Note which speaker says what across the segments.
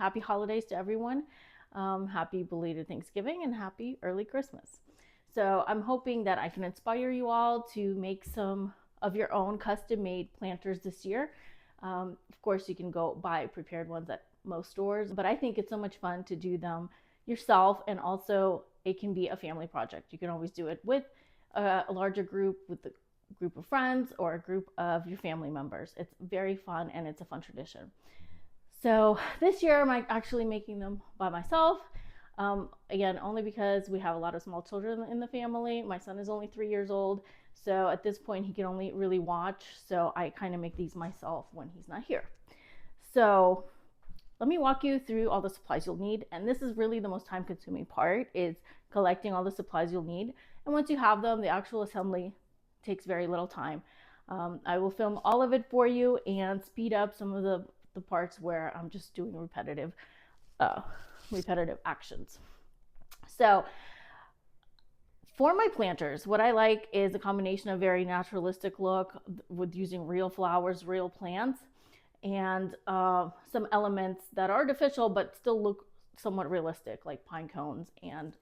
Speaker 1: happy holidays to everyone. Happy belated Thanksgiving and happy early Christmas. So I'm hoping that I can inspire you all to make some of your own custom made planters this year. Of course, you can go buy prepared ones at most stores, but I think it's so much fun to do them yourself, and also it can be a family project. You can always do it with a larger group, with a group of friends or a group of your family members. It's very fun and it's a fun tradition. So this year I'm actually making them by myself. Again, only because we have a lot of small children in the family. My son is only 3 years old, so at this point he can only really watch, so I kind of make these myself when he's not here. So let me walk you through all the supplies you'll need, and this is really the most time consuming part, is collecting all the supplies you'll need. And once you have them, the actual assembly takes very little time. I will film all of it for you and speed up some of the parts where I'm just doing repetitive actions. So for my planters, what I like is a combination of very naturalistic look with using real flowers, real plants, and some elements that are artificial but still look somewhat realistic, like pine cones and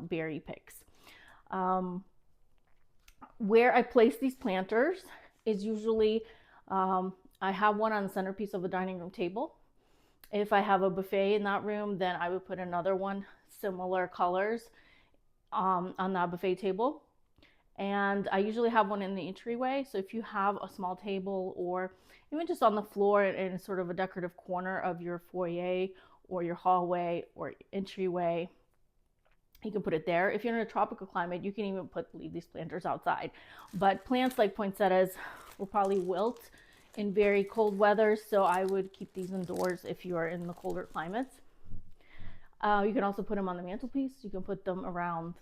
Speaker 1: berry picks. Where I place these planters is usually I have one on the centerpiece of the dining room table. If I have a buffet in that room, then I would put another one, similar colors, on that buffet table. And I usually have one in the entryway. So if you have a small table, or even just on the floor in sort of a decorative corner of your foyer or your hallway or entryway, you can put it there. If you're in a tropical climate, you can even leave these planters outside. But plants like poinsettias will probably wilt in very cold weather, so I would keep these indoors if you are in the colder climates. You can also put them on the mantelpiece. You can put them around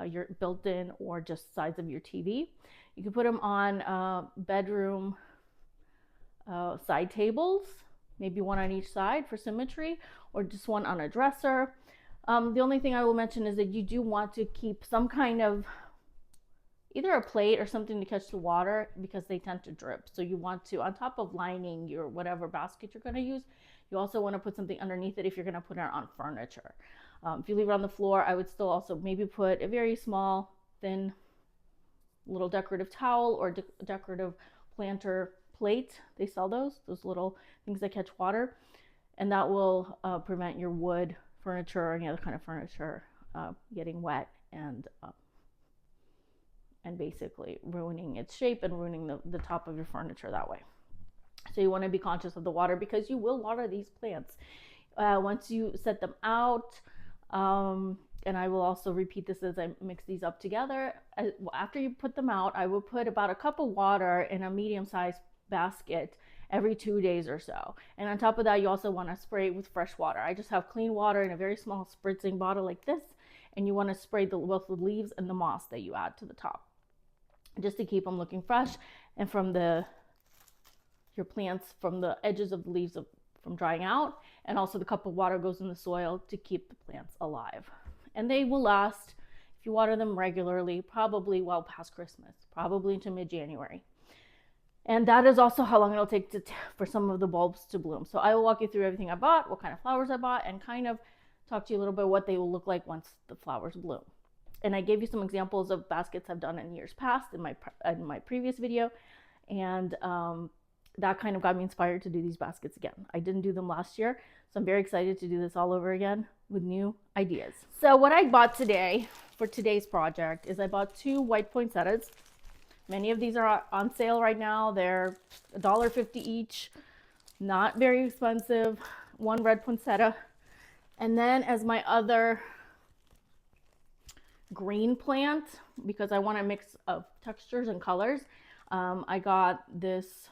Speaker 1: your built-in or just sides of your TV. You can put them on bedroom side tables, maybe one on each side for symmetry, or just one on a dresser. The only thing I will mention is that you do want to keep some kind of either a plate or something to catch the water, because they tend to drip. So you want to, on top of lining your whatever basket you're going to use, you also want to put something underneath it if you're going to put it on furniture. If you leave it on the floor, I would still also maybe put a very small, thin, little decorative towel or decorative planter plate. They sell those little things that catch water, and that will prevent your wood furniture or any other kind of furniture getting wet and basically ruining its shape and ruining the top of your furniture that way. So you want to be conscious of the water, because you will water these plants once you set them out. And I will also repeat this as I mix these up together. After you put them out, I will put about a cup of water in a medium-sized basket every 2 days or so. And on top of that, you also want to spray with fresh water. I just have clean water in a very small spritzing bottle like this, and you want to spray both the leaves and the moss that you add to the top, just to keep them looking fresh, and from your plants, from the edges of the leaves from drying out. And also the cup of water goes in the soil to keep the plants alive. And they will last, if you water them regularly, probably well past Christmas, probably into mid-January. And that is also how long it'll take for some of the bulbs to bloom. So I will walk you through everything I bought, what kind of flowers I bought, and kind of talk to you a little bit what they will look like once the flowers bloom. And I gave you some examples of baskets I've done in years past in my previous video, and that kind of got me inspired to do these baskets again. I didn't do them last year, so I'm very excited to do this all over again with new ideas. So what I bought today for today's project is I bought 2 white poinsettias. Many of these are on sale right now. They're $1.50 each, not very expensive. 1 red poinsettia. And then as my other green plant, because I want a mix of textures and colors, I got this,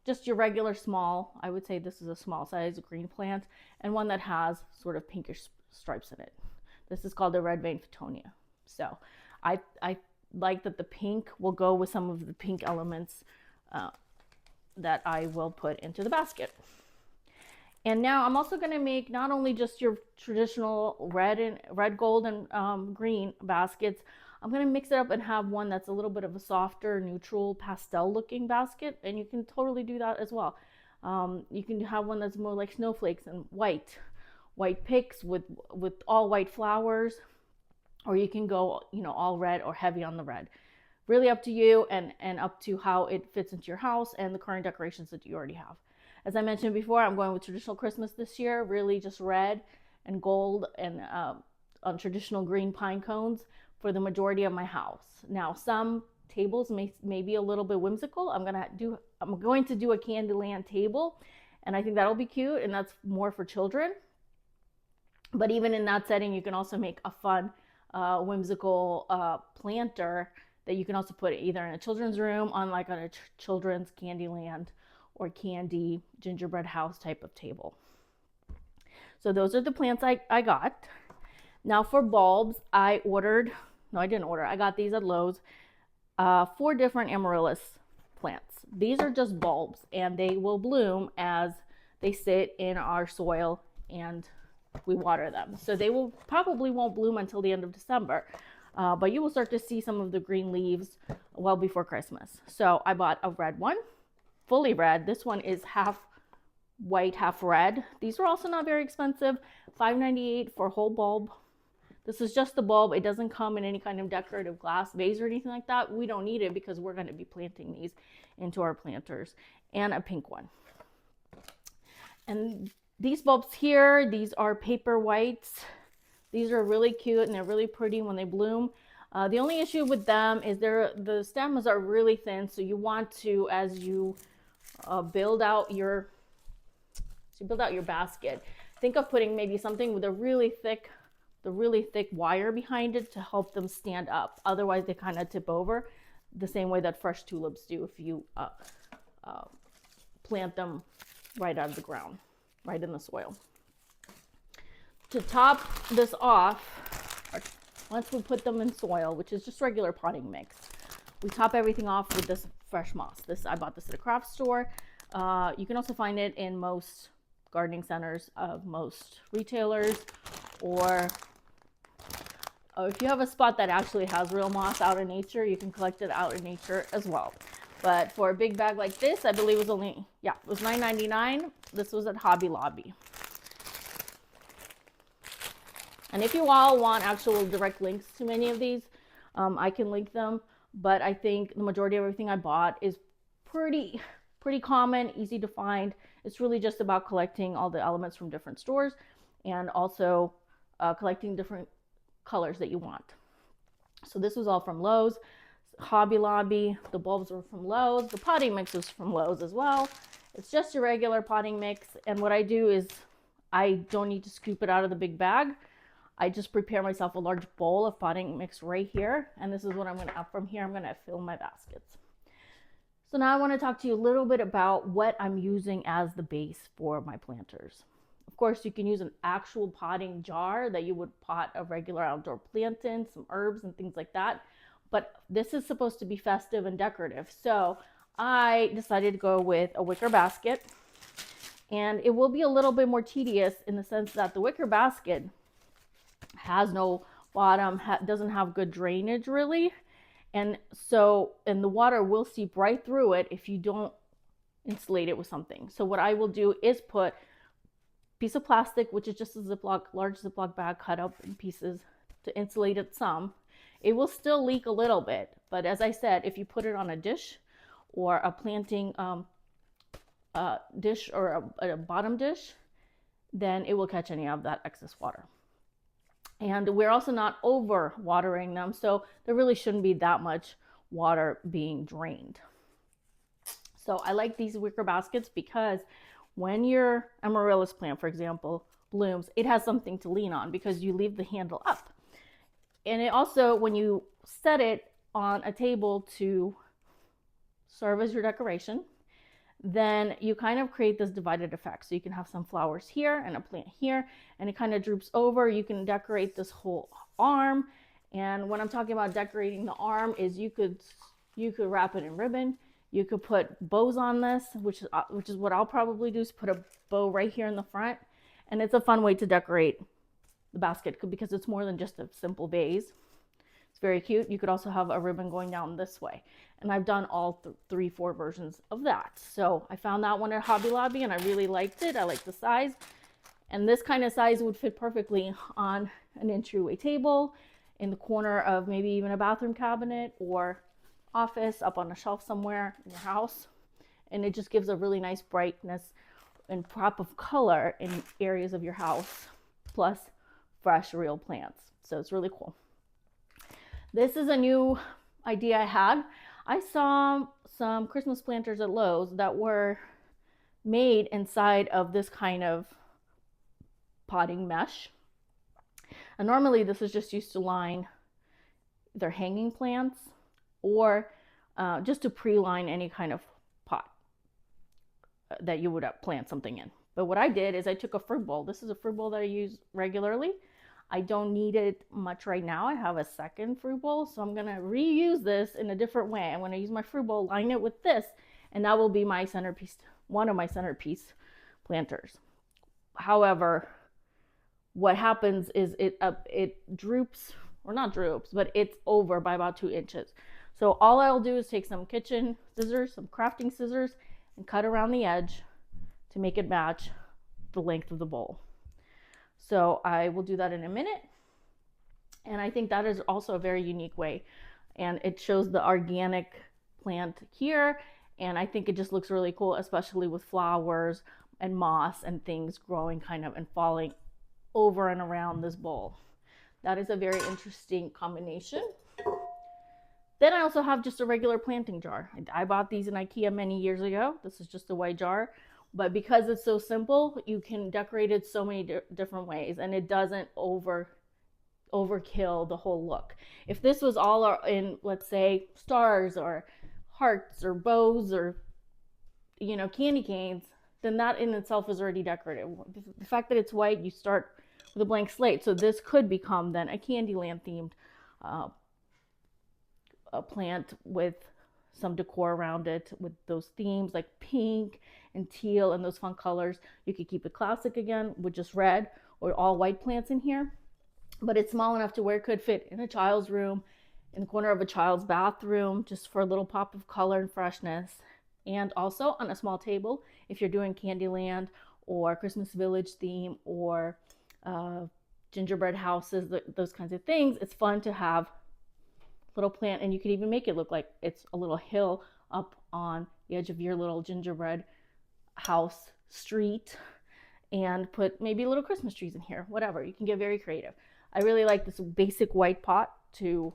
Speaker 1: just your regular small, I would say this is a small size green plant, and one that has sort of pinkish stripes in it. This is called the red vein Fittonia. So I like that the pink will go with some of the pink elements that I will put into the basket. And now I'm also going to make not only just your traditional red, gold, and green baskets. I'm going to mix it up and have one that's a little bit of a softer, neutral, pastel looking basket. And you can totally do that as well. You can have one that's more like snowflakes and white picks with all white flowers, or you can go, all red or heavy on the red. Really up to you, and up to how it fits into your house and the current decorations that you already have. As I mentioned before, I'm going with traditional Christmas this year, really just red and gold, and on traditional green pine cones for the majority of my house. Now, some tables may be a little bit whimsical. I'm going to do a Candyland table, and I think that'll be cute, and that's more for children. But even in that setting, you can also make a fun, whimsical planter that you can also put either in a children's room, on like on a children's Candyland or candy gingerbread house type of table. So those are the plants I got. Now for bulbs, I got these at Lowe's, 4 different amaryllis plants. These are just bulbs, and they will bloom as they sit in our soil and we water them. So they probably won't bloom until the end of December, but you will start to see some of the green leaves well before Christmas. So I bought a red one, fully red. This one is half white, half red. These are also not very expensive, $5.98 for a whole bulb. This is just the bulb. It doesn't come in any kind of decorative glass vase or anything like that. We don't need it because we're going to be planting these into our planters. And a pink one. And these bulbs here, these are paper whites. These are really cute, and they're really pretty when they bloom. The only issue with them is the stems are really thin, so you want to, as you build out your basket, think of putting maybe something with the really thick wire behind it to help them stand up. Otherwise, they kind of tip over, the same way that fresh tulips do if you plant them right out of the ground, right in the soil. To top this off, once we put them in soil, which is just regular potting mix, we top everything off with this fresh moss. I bought this at a craft store. You can also find it in most gardening centers of most retailers, or if you have a spot that actually has real moss out in nature, you can collect it out in nature as well. But for a big bag like this, I believe it was $9.99. This was at Hobby Lobby. And if you all want actual direct links to many of these, I can link them. But I think the majority of everything I bought is pretty common, easy to find. It's really just about collecting all the elements from different stores, and also collecting different colors that you want. So this was all from Lowe's, Hobby Lobby. The bulbs were from Lowe's. The potting mix was from Lowe's as well. It's just a regular potting mix. And what I do is I don't need to scoop it out of the big bag. I just prepare myself a large bowl of potting mix right here. And this is what I'm going to, from here, I'm going to fill my baskets. So now I want to talk to you a little bit about what I'm using as the base for my planters. Of course, you can use an actual potting jar that you would pot a regular outdoor plant in, some herbs and things like that. But this is supposed to be festive and decorative. So I decided to go with a wicker basket. And it will be a little bit more tedious in the sense that the wicker basket has no bottom, doesn't have good drainage really. And the water will seep right through it if you don't insulate it with something. So what I will do is put a piece of plastic, which is just a large Ziploc bag cut up in pieces to insulate it some. It will still leak a little bit, but as I said, if you put it on a dish or a planting dish or a bottom dish, then it will catch any of that excess water. And we're also not over watering them, so there really shouldn't be that much water being drained. So I like these wicker baskets because when your amaryllis plant, for example, blooms, it has something to lean on because you leave the handle up. And it also, when you set it on a table to serve as your decoration, then you kind of create this divided effect. So you can have some flowers here and a plant here, and it kind of droops over. You can decorate this whole arm. And when I'm talking about decorating the arm is you could wrap it in ribbon. You could put bows on this, which is what I'll probably do, is put a bow right here in the front. And it's a fun way to decorate the basket because it's more than just a simple vase. It's very cute. You could also have a ribbon going down this way. And I've done all 4 versions of that. So I found that one at Hobby Lobby and I really liked it. I like the size. And this kind of size would fit perfectly on an entryway table, in the corner of maybe even a bathroom cabinet or office, up on a shelf somewhere in your house. And it just gives a really nice brightness and pop of color in areas of your house, plus fresh, real plants. So it's really cool. This is a new idea I had. I saw some Christmas planters at Lowe's that were made inside of this kind of potting mesh. And normally this is just used to line their hanging plants or just to pre-line any kind of pot that you would plant something in. But what I did is I took a fruit bowl. This is a fruit bowl that I use regularly. I don't need it much right now. I have a second fruit bowl, so I'm gonna reuse this in a different way. I'm gonna use my fruit bowl, line it with this, and that will be my centerpiece, one of my centerpiece planters. However, what happens is it droops, or not droops, but it's over by about 2 inches. So all I'll do is take some kitchen scissors, some crafting scissors, and cut around the edge to make it match the length of the bowl. So I will do that in a minute. And I think that is also a very unique way. And it shows the organic plant here. And I think it just looks really cool, especially with flowers and moss and things growing kind of and falling over and around this bowl. That is a very interesting combination. Then I also have just a regular planting jar. I bought these in IKEA many years ago. This is just a white jar. But because it's so simple, you can decorate it so many different ways, and it doesn't overkill the whole look. If this was all in, let's say, stars or hearts or bows or, you know, candy canes, then that in itself is already decorative. The fact that it's white, you start with a blank slate. So this could become then a Candyland themed a plant with some decor around it with those themes like pink and teal and those fun colors. You could keep it classic again with just red or all white plants in here, but it's small enough to where it could fit in a child's room, in the corner of a child's bathroom, just for a little pop of color and freshness. And also on a small table, if you're doing Candyland or Christmas Village theme or gingerbread houses, those kinds of things, it's fun to have little plant, and you could even make it look like it's a little hill up on the edge of your little gingerbread house street, and put maybe little Christmas trees in here, whatever. You can get very creative. I really like this basic white pot to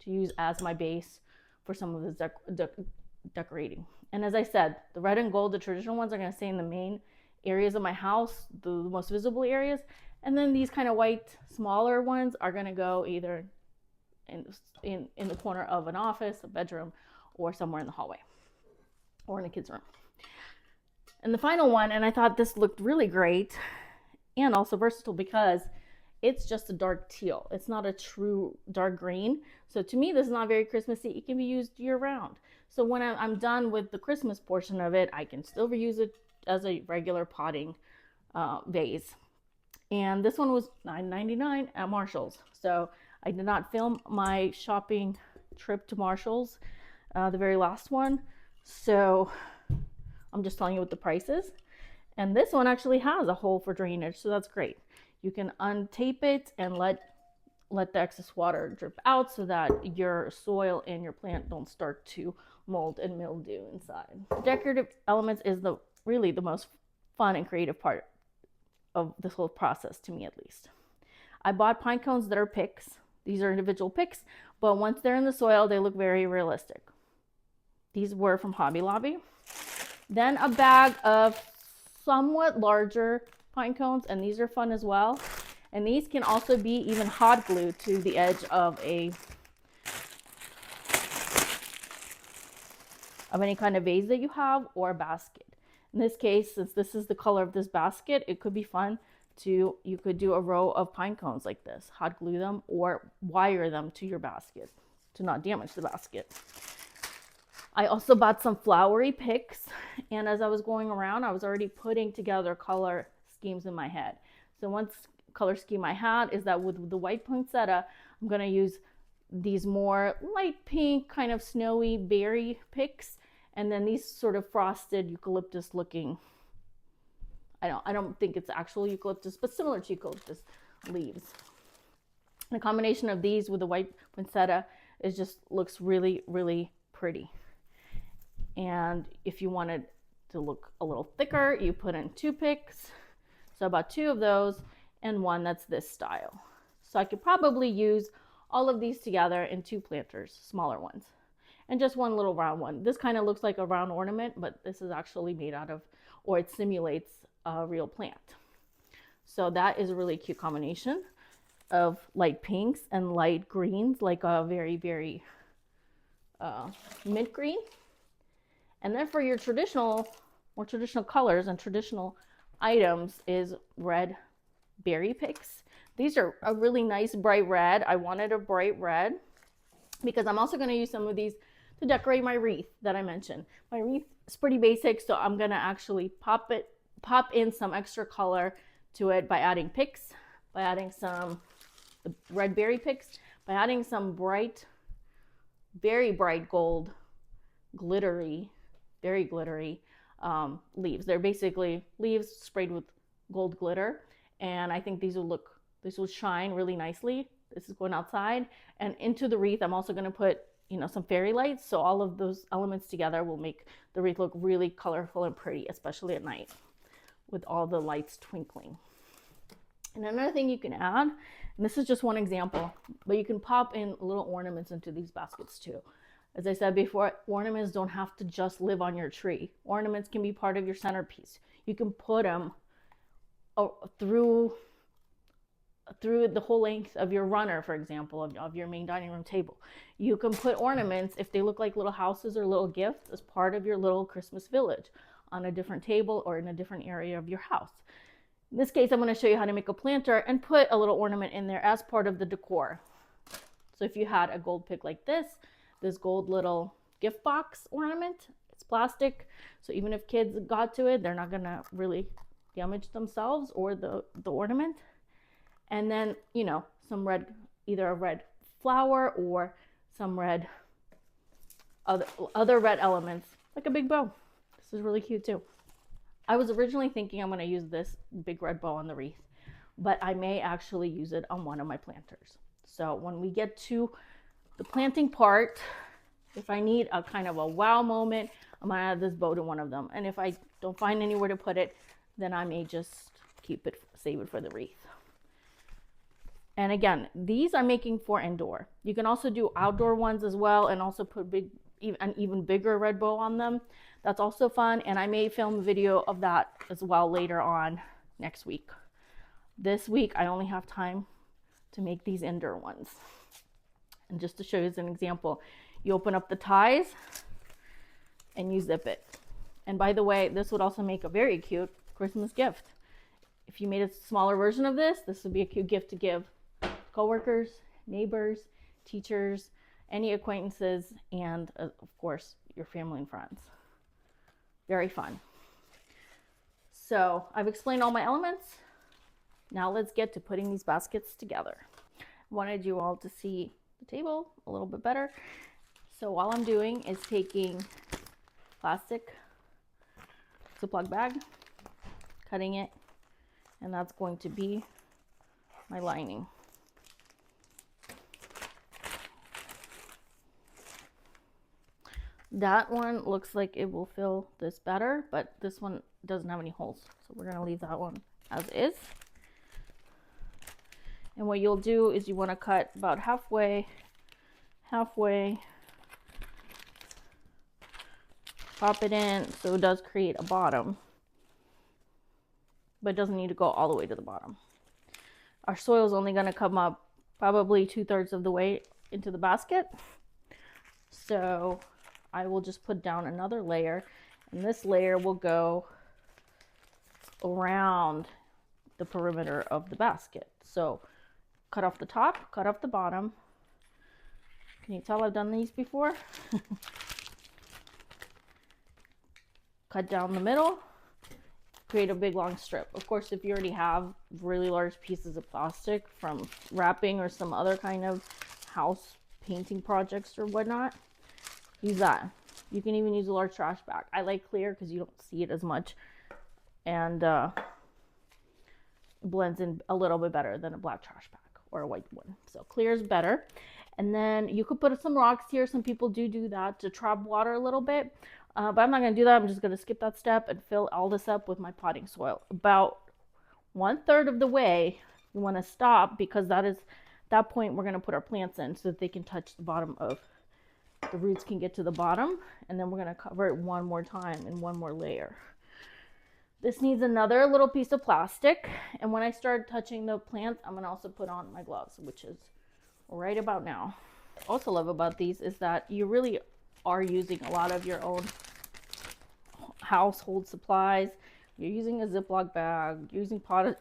Speaker 1: use as my base for some of this decorating. And as I said, the red and gold, the traditional ones, are going to stay in the main areas of my house, the most visible areas, and then these kind of white smaller ones are going to go either in the corner of an office, a bedroom, or somewhere in the hallway or in a kid's room. And the final one, and I thought this looked really great and also versatile because it's just a dark teal. It's not a true dark green. So to me, this is not very Christmassy. It can be used year round. So when I'm done with the Christmas portion of it, I can still reuse it as a regular potting vase. And this one was $9.99 at Marshall's. So I did not film my shopping trip to Marshall's, the very last one. So I'm just telling you what the price is. And this one actually has a hole for drainage, so that's great. You can untape it and let the excess water drip out so that your soil and your plant don't start to mold and mildew inside. Decorative elements is really the most fun and creative part of this whole process, to me at least. I bought pine cones that are picks. These are individual picks, but once they're in the soil, they look very realistic. These were from Hobby Lobby. Then a bag of somewhat larger pine cones, and these are fun as well. And these can also be even hot glued to the edge of any kind of vase that you have or a basket. In this case, since this is the color of this basket, it could be fun you could do a row of pine cones like this, hot glue them or wire them to your basket to not damage the basket. I also bought some flowery picks, and as I was going around, I was already putting together color schemes in my head. So one color scheme I had is that with the white poinsettia, I'm going to use these more light pink, kind of snowy berry picks, and then these sort of frosted eucalyptus looking, I don't think it's actual eucalyptus, but similar to eucalyptus leaves. The combination of these with the white poinsettia is just looks really, really pretty. And if you wanted to look a little thicker, you put in 2 picks. So about 2 of those and one that's this style. So I could probably use all of these together in 2 planters, smaller ones, and just one little round one. This kind of looks like a round ornament, but this is actually made out of, or it simulates a real plant. So that is a really cute combination of light pinks and light greens, like a very, very mint green. And then for your more traditional colors and traditional items is red berry picks. These are a really nice bright red. I wanted a bright red because I'm also going to use some of these to decorate my wreath that I mentioned. My wreath is pretty basic, so I'm going to actually pop in some extra color to it by adding picks, by adding some red berry picks, by adding some bright, very bright gold, glittery, very glittery leaves. They're basically leaves sprayed with gold glitter, and I think these will shine really nicely. This is going outside, and into the wreath I'm also going to put, you know, some fairy lights, so all of those elements together will make the wreath look really colorful and pretty, especially at night with all the lights twinkling. And another thing you can add, and this is just one example, but you can pop in little ornaments into these baskets too. As I said before, ornaments don't have to just live on your tree. Ornaments can be part of your centerpiece. You can put them through the whole length of your runner, for example, of your main dining room table. You can put ornaments, if they look like little houses or little gifts, as part of your little Christmas village on a different table or in a different area of your house. In this case, I'm going to show you how to make a planter and put a little ornament in there as part of the decor. So if you had a gold pick like this gold little gift box ornament, it's plastic, so even if kids got to it, they're not going to really damage themselves or the ornament. And then, you know, some red, either a red flower or some red, other red elements, like a big bow. This is really cute too. I was originally thinking I'm going to use this big red bow on the wreath, but I may actually use it on one of my planters. So when we get to the planting part, if I need a kind of a wow moment, I'm going to add this bow to one of them. And if I don't find anywhere to put it, then I may just save it for the wreath. And again, these I'm making for indoor. You can also do outdoor ones as well and also put an even bigger red bow on them. That's also fun, and I may film a video of that as well later on next week. This week I only have time to make these indoor ones. And just to show you as an example, you open up the ties and you zip it. And by the way, this would also make a very cute Christmas gift. If you made a smaller version of this, this would be a cute gift to give coworkers, neighbors, teachers, any acquaintances, and of course, your family and friends. Very fun. So I've explained all my elements. Now let's get to putting these baskets together. I wanted you all to see the table a little bit better. So all I'm doing is taking plastic Ziploc bag, cutting it, and that's going to be my lining. That one looks like it will fill this better, but this one doesn't have any holes. So we're going to leave that one as is. And what you'll do is you want to cut about halfway, pop it in so it does create a bottom, but it doesn't need to go all the way to the bottom. Our soil is only going to come up probably 2/3 of the way into the basket. So I will just put down another layer, and this layer will go around the perimeter of the basket. So cut off the top, cut off the bottom. Can you tell I've done these before? Cut down the middle, create a big long strip. Of course, if you already have really large pieces of plastic from wrapping or some other kind of house painting projects or whatnot, use that. You can even use a large trash bag. I like clear because you don't see it as much, and blends in a little bit better than a black trash bag or a white one. So clear is better. And then you could put some rocks here. Some people do that to trap water a little bit, but I'm not going to do that. I'm just going to skip that step and fill all this up with my potting soil. About 1/3 of the way, you want to stop, because that point we're going to put our plants in so that they can touch the bottom of the roots, can get to the bottom, and then we're going to cover it one more time in one more layer. This needs another little piece of plastic, and when I start touching the plants, I'm going to also put on my gloves, which is right about now. Also love about these is that you really are using a lot of your own household supplies. You're using a Ziploc bag, using potting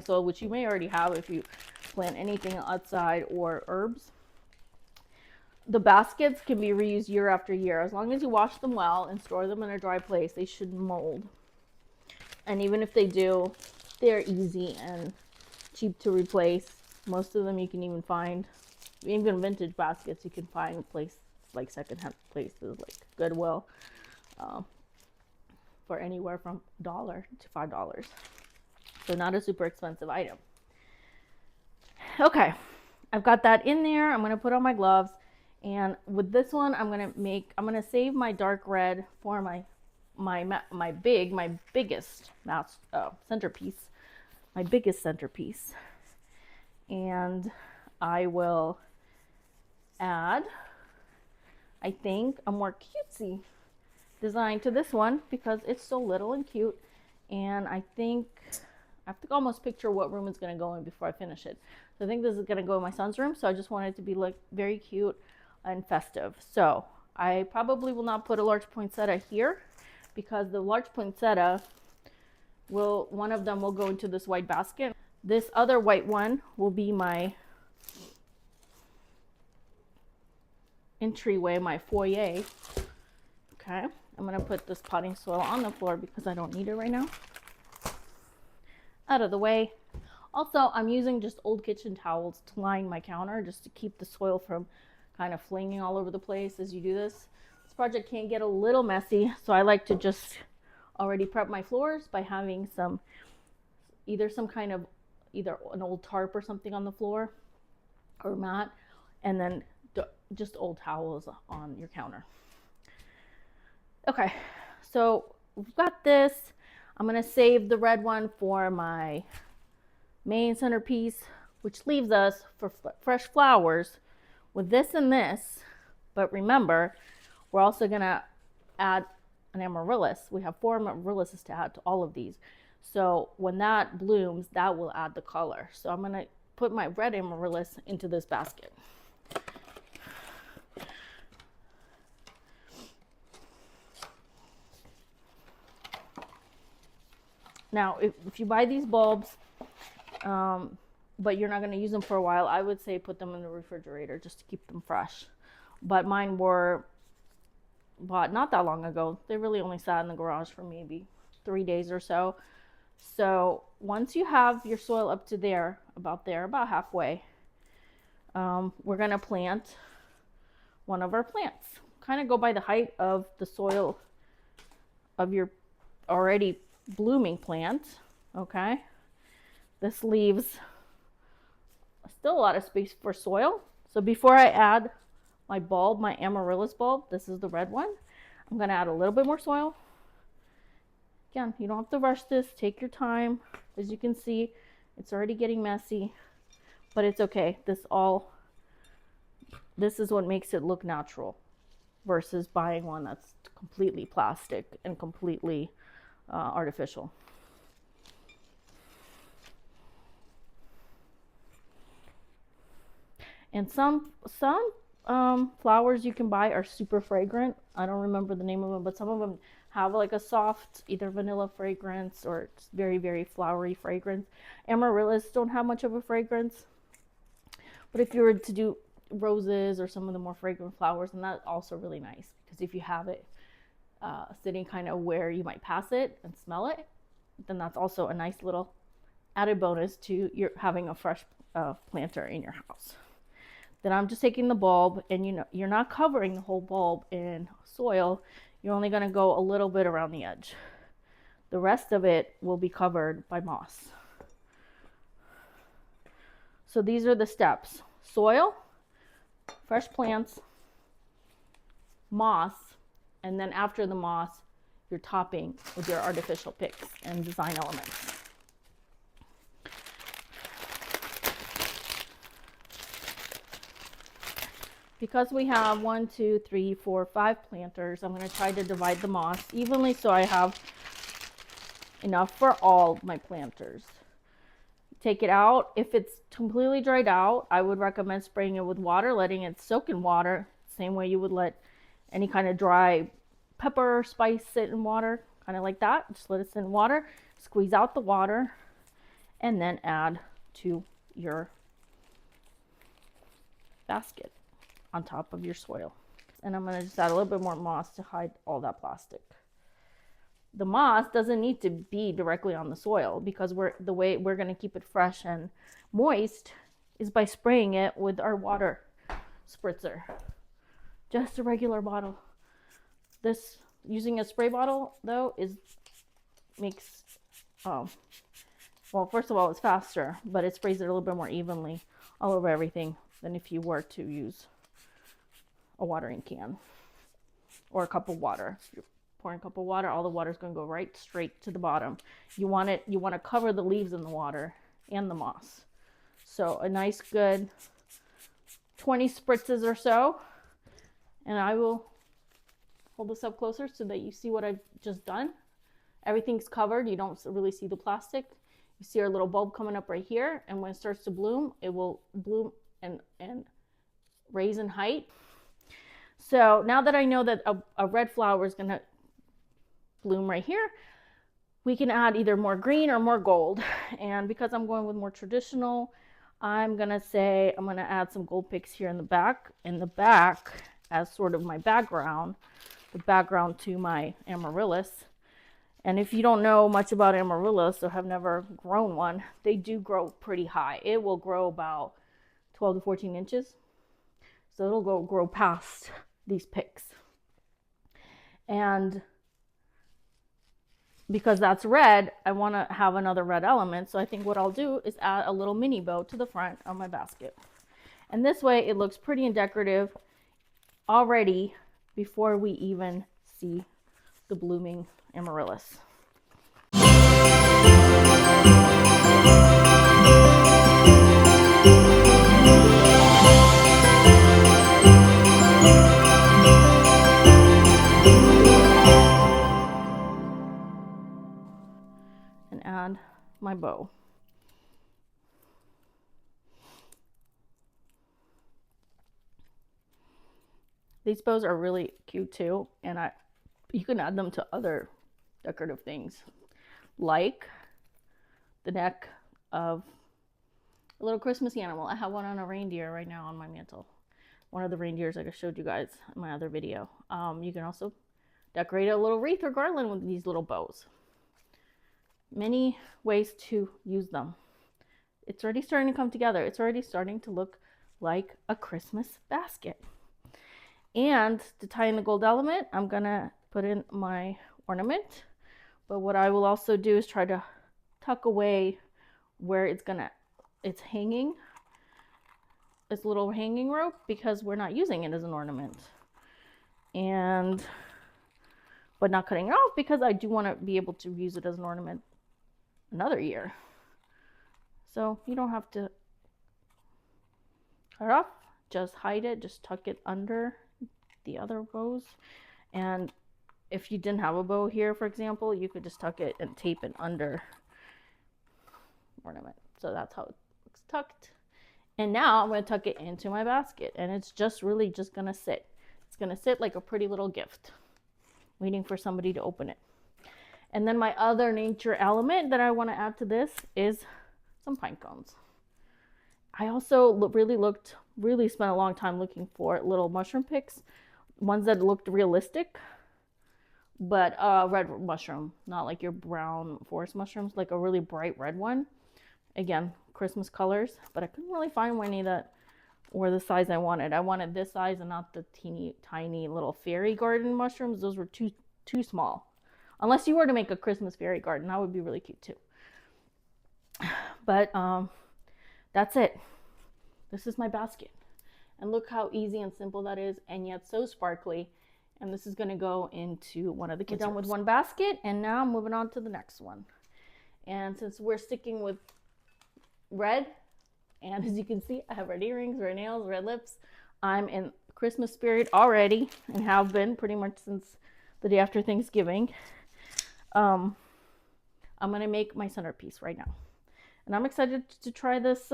Speaker 1: soil, which you may already have if you plant anything outside, or herbs. The baskets can be reused year after year. As long as you wash them well and store them in a dry place, they shouldn't mold. And even if they do, they're easy and cheap to replace. Most of them you can even find, even vintage baskets, you can find places like secondhand places like Goodwill for anywhere from $1 to $5. So not a super expensive item. Okay, I've got that in there. I'm gonna put on my gloves. And with this one, I'm gonna save my dark red for my biggest centerpiece, my biggest centerpiece. And I will add, I think, a more cutesy design to this one because it's so little and cute. And I think I have to almost picture what room it's gonna go in before I finish it. So I think this is gonna go in my son's room. So I just want it to be like very cute and festive. So I probably will not put a large poinsettia here because the large poinsettia one of them will go into this white basket. This other white one will be my entryway, my foyer. Okay, I'm gonna put this potting soil on the floor because I don't need it right now. Out of the way. Also, I'm using just old kitchen towels to line my counter just to keep the soil from kind of flinging all over the place as you do this. This project can get a little messy, so I like to just already prep my floors by having either an old tarp or something on the floor or mat, and then just old towels on your counter. Okay, so we've got this. I'm gonna save the red one for my main centerpiece, which leaves us for fresh flowers with this and this. But remember, we're also gonna add an amaryllis. We have 4 amaryllises to add to all of these. So when that blooms, that will add the color. So I'm gonna put my red amaryllis into this basket. Now, if you buy these bulbs, but you're not going to use them for a while, I would say put them in the refrigerator just to keep them fresh. But mine were bought not that long ago. They really only sat in the garage for maybe 3 days or so. So once you have your soil up to there, about halfway, we're going to plant one of our plants. Kind of go by the height of the soil of your already blooming plant. Okay, this leaves still a lot of space for soil. So before I add my bulb, my amaryllis bulb, this is the red one, I'm going to add a little bit more soil. Again, you don't have to rush this. Take your time. As you can see, it's already getting messy, but it's okay. This is what makes it look natural versus buying one that's completely plastic and completely artificial. And some flowers you can buy are super fragrant. I don't remember the name of them, but some of them have like a soft, either vanilla fragrance or it's very, very flowery fragrance. Amaryllis don't have much of a fragrance. But if you were to do roses or some of the more fragrant flowers, then that's also really nice. Because if you have it sitting kind of where you might pass it and smell it, then that's also a nice little added bonus to your having a fresh planter in your house. then I'm just taking the bulb, and you're not covering the whole bulb in soil. You're only going to go a little bit around the edge. The rest of it will be covered by moss. So these are the steps: soil, fresh plants, moss, and then after the moss, you're topping with your artificial picks and design elements. Because we have 1, 2, 3, 4, 5 planters, I'm going to try to divide the moss evenly so I have enough for all my planters. Take it out. If it's completely dried out, I would recommend spraying it with water, letting it soak in water, same way you would let any kind of dry pepper or spice sit in water, kind of like that. Just let it sit in water, squeeze out the water, and then add to your basket on top of your soil. And I'm going to just add a little bit more moss to hide all that plastic. The moss doesn't need to be directly on the soil, because the way we're going to keep it fresh and moist is by spraying it with our water spritzer. Just a regular bottle. This, using a spray bottle though, makes well, first of all, it's faster, but it sprays it a little bit more evenly all over everything than if you were to use a watering can or a cup of water. If you're pouring a cup of water, all the water is going to go right straight to the bottom. You want to cover the leaves in the water and the moss. So a nice good 20 spritzes or so, and I will hold this up closer so that you see what I've just done. Everything's covered. You don't really see the plastic. You see our little bulb coming up right here, and when it starts to bloom, it will bloom and raise in height. So now that I know that a red flower is going to bloom right here, we can add either more green or more gold. And because I'm going with more traditional, I'm going to add some gold picks here in the back as sort of my background, the background to my amaryllis. And if you don't know much about amaryllis or have never grown one, they do grow pretty high. It will grow about 12 to 14 inches. So it'll grow past these picks. And because that's red, I want to have another red element. So I think what I'll do is add a little mini bow to the front of my basket. And this way it looks pretty and decorative already before we even see the blooming amaryllis. And add my bow. These bows are really cute too, and you can add them to other decorative things, like the neck of a little Christmas animal. I have one on a reindeer right now on my mantle. One of the reindeers I showed you guys in my other video. You can also decorate a little wreath or garland with these little bows. Many ways to use them. It's already starting to come together. It's already starting to look like a Christmas basket. And to tie in the gold element, I'm gonna put in my ornament. But what I will also do is try to tuck away where it's hanging, this little hanging rope, because we're not using it as an ornament. But not cutting it off, because I do want to be able to use it as an ornament another year. So you don't have to cut it off, just hide it, just tuck it under the other bows. And if you didn't have a bow here, for example, you could just tuck it and tape it under ornament. So that's how it looks tucked. And now I'm going to tuck it into my basket, and it's just really just going to sit. It's going to sit like a pretty little gift, waiting for somebody to open it. And then my other nature element that I want to add to this is some pine cones. I also really spent a long time looking for little mushroom picks, ones that looked realistic, but red mushroom, not like your brown forest mushrooms, like a really bright red one. Again, Christmas colors, but I couldn't really find any that were the size I wanted. I wanted this size and not the teeny tiny little fairy garden mushrooms. Those were too small. Unless you were to make a Christmas fairy garden, that would be really cute too. But that's it. This is my basket. And look how easy and simple that is, and yet so sparkly. And this is going to go into one of the kids' rooms. Done with one basket, and now I'm moving on to the next one. And since we're sticking with red, and as you can see, I have red earrings, red nails, red lips. I'm in Christmas spirit already, and have been pretty much since the day after Thanksgiving. I'm going to make my centerpiece right now. And I'm excited to try this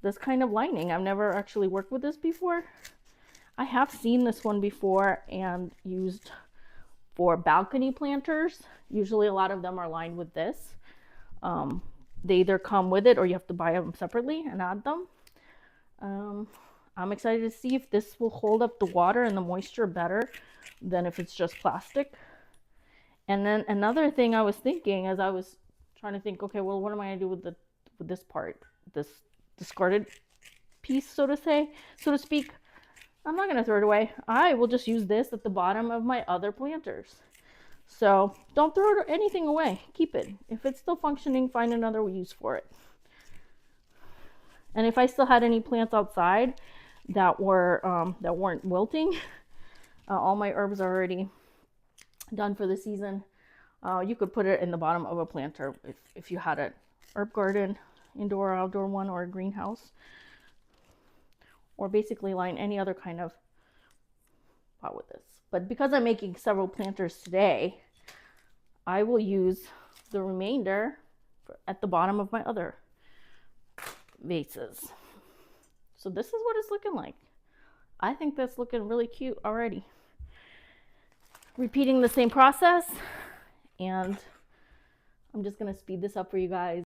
Speaker 1: this kind of lining. I've never actually worked with this before. I have seen this one before and used for balcony planters. Usually a lot of them are lined with this. They either come with it or you have to buy them separately and add them. I'm excited to see if this will hold up the water and the moisture better than if it's just plastic. And then another thing I was thinking as I was trying to think, okay, well, what am I going to do with this part, this discarded piece, so to speak. I'm not going to throw it away. I will just use this at the bottom of my other planters. So don't throw anything away. Keep it. If it's still functioning, find another use for it. And if I still had any plants outside that weren't wilting, all my herbs are already done for the season. You could put it in the bottom of a planter if you had an herb garden, indoor or outdoor one, or a greenhouse. Or basically line any other kind of pot with this. But because I'm making several planters today, I will use the remainder at the bottom of my other vases. So this is what it's looking like. I think that's looking really cute already. Repeating the same process, and I'm just gonna speed this up for you guys.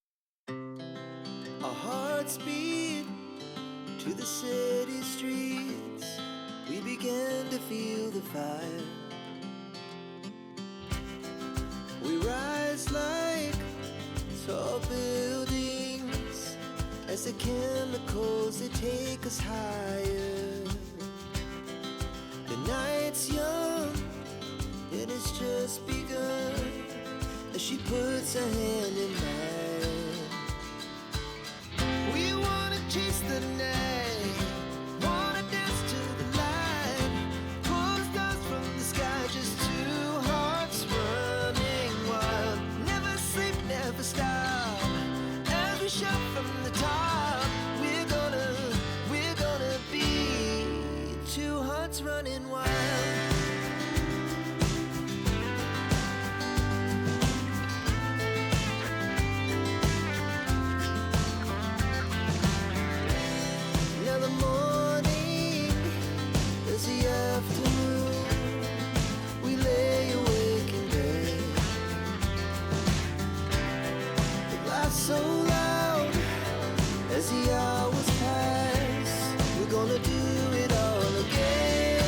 Speaker 2: Our hearts beat to the city streets, we began to feel the fire. We rise like tall buildings as the chemicals, they take us higher. The night's young, it has just begun as she puts her hand in mine. We wanna chase the night, wanna dance to the light, pull the stars from the sky, just two hearts running wild. Never sleep, never stop, as we shout from the top. We're gonna be two hearts running wild. So loud as the hours pass, we're gonna do it all again.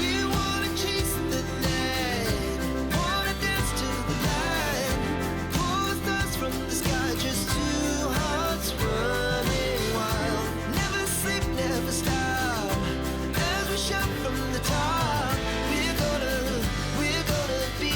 Speaker 2: We wanna chase the night, wanna dance to the light, pull the stars from the sky, just two hearts running wild. Never sleep, never stop, as we shout from the top. We're gonna be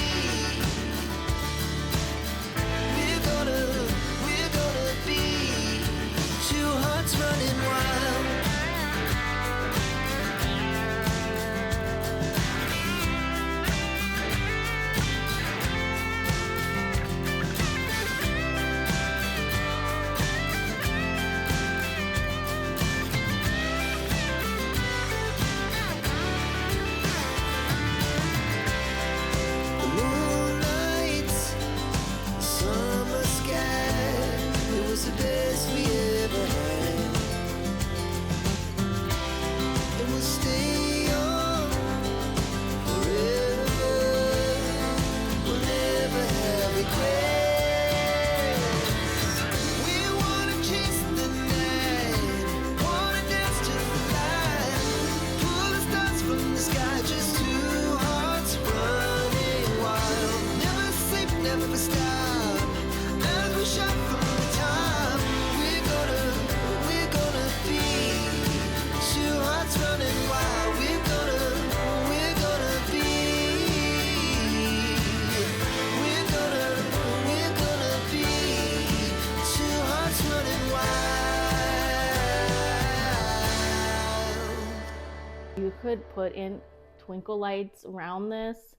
Speaker 1: could put in twinkle lights around this,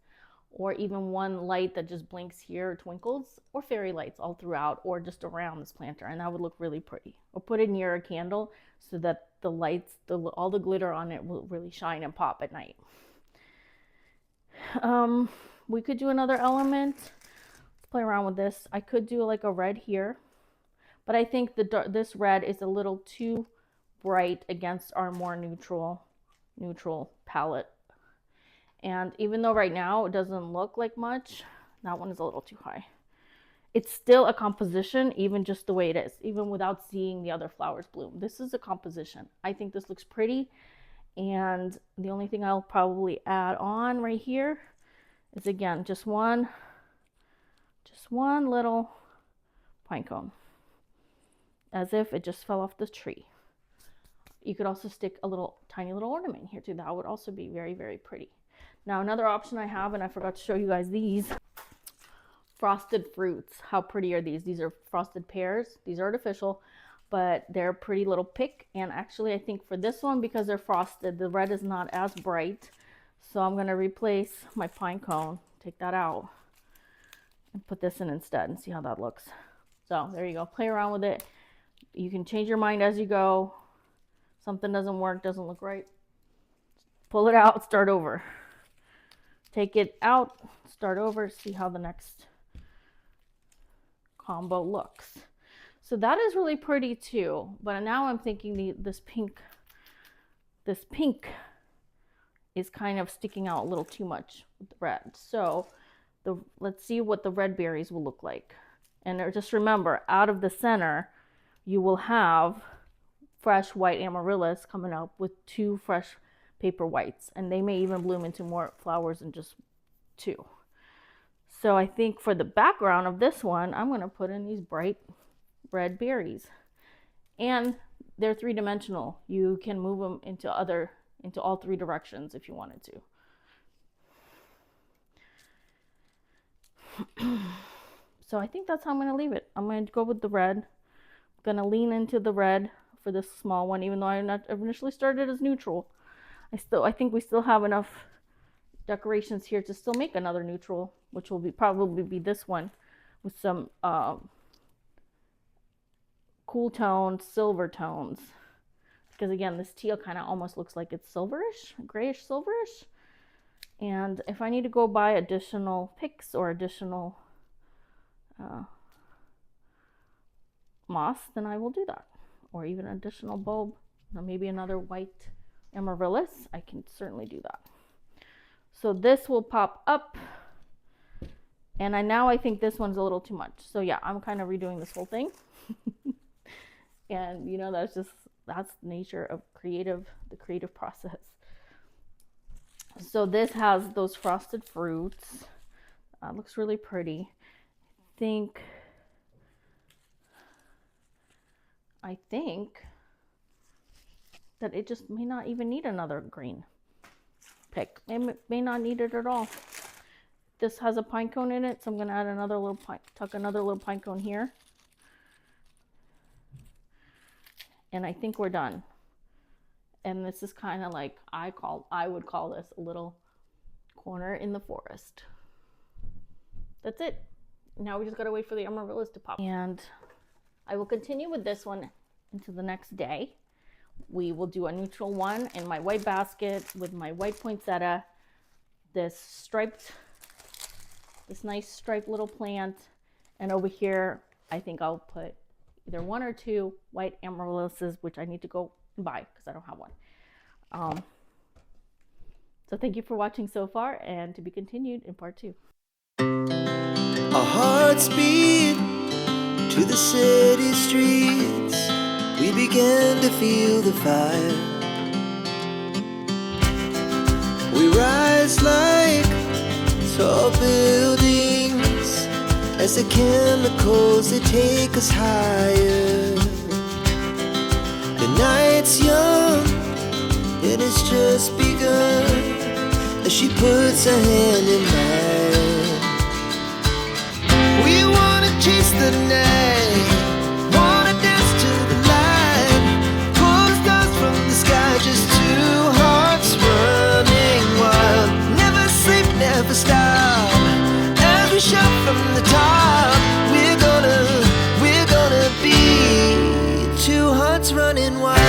Speaker 1: or even one light that just blinks here, twinkles, or fairy lights all throughout, or just around this planter, and that would look really pretty. Or put it near a candle so that the lights, all the glitter on it will really shine and pop at night. We could do another element. Let's play around with this. I could do like a red here, but I think this red is a little too bright against our more neutral palette. And even though right now it doesn't look like much, that one is a little too high. It's still a composition, even just the way it is, even without seeing the other flowers bloom. This is a composition. I think this looks pretty. And the only thing I'll probably add on right here is, again, just one little pine cone, as if it just fell off the tree. You could also stick a tiny little ornament here too. That would also be very, very pretty. Now, another option I have, and I forgot to show you guys these, frosted fruits. How pretty are these? These are frosted pears. These are artificial, but they're a pretty little pick. And actually, I think for this one, because they're frosted, the red is not as bright. So I'm going to replace my pine cone, take that out, and put this in instead and see how that looks. So there you go. Play around with it. You can change your mind as you go. Something doesn't work, doesn't look right, pull it out, start over. Take it out, start over, see how the next combo looks. So that is really pretty too. But now I'm thinking this pink is kind of sticking out a little too much with the red. So let's see what the red berries will look like. And just remember, out of the center, you will have fresh white amaryllis coming up with 2 fresh paper whites, and they may even bloom into more flowers than just 2. So I think for the background of this one, I'm going to put in these bright red berries, and they're 3-dimensional. You can move them into all 3 directions if you wanted to. So I think that's how I'm going to leave it. I'm going to go with the red. I'm going to lean into the red for this small one, even though I initially started as neutral. I think we still have enough decorations here to still make another neutral, which will probably be this one with some cool tones, silver tones. Because again, this teal kind of almost looks like it's silverish, grayish silverish. And if I need to go buy additional picks or additional moss, then I will do that. Or even an additional bulb, or maybe another white amaryllis. I can certainly do that. So this will pop up, and now I think this one's a little too much. So yeah, I'm kind of redoing this whole thing. And you know, that's the nature of the creative process. So this has those frosted fruits. Looks really pretty. I think that it just may not even need another green pick. It may not need it at all. This has a pine cone in it, so I'm going to add another little tuck another little pine cone here. And I think we're done. And this is kind of like, I would call this a little corner in the forest. That's it. Now we just got to wait for the amaryllis to pop. And I will continue with this one into the next day. We will do a neutral one in my white basket with my white poinsettia, this nice striped little plant, and over here I think I'll put either 1 or 2 white amaryllises, which I need to go and buy because I don't have one. So thank you for watching so far, and to be continued in part 2.
Speaker 2: Our hearts beat to the city streets. We began to feel the fire. We rise like tall buildings as the chemicals, they take us higher. The night's young, it has just begun as she puts her hand in mine. We wanna chase the night, wanna dance to the light, pull stars from the sky, just 2 hearts run. running wild.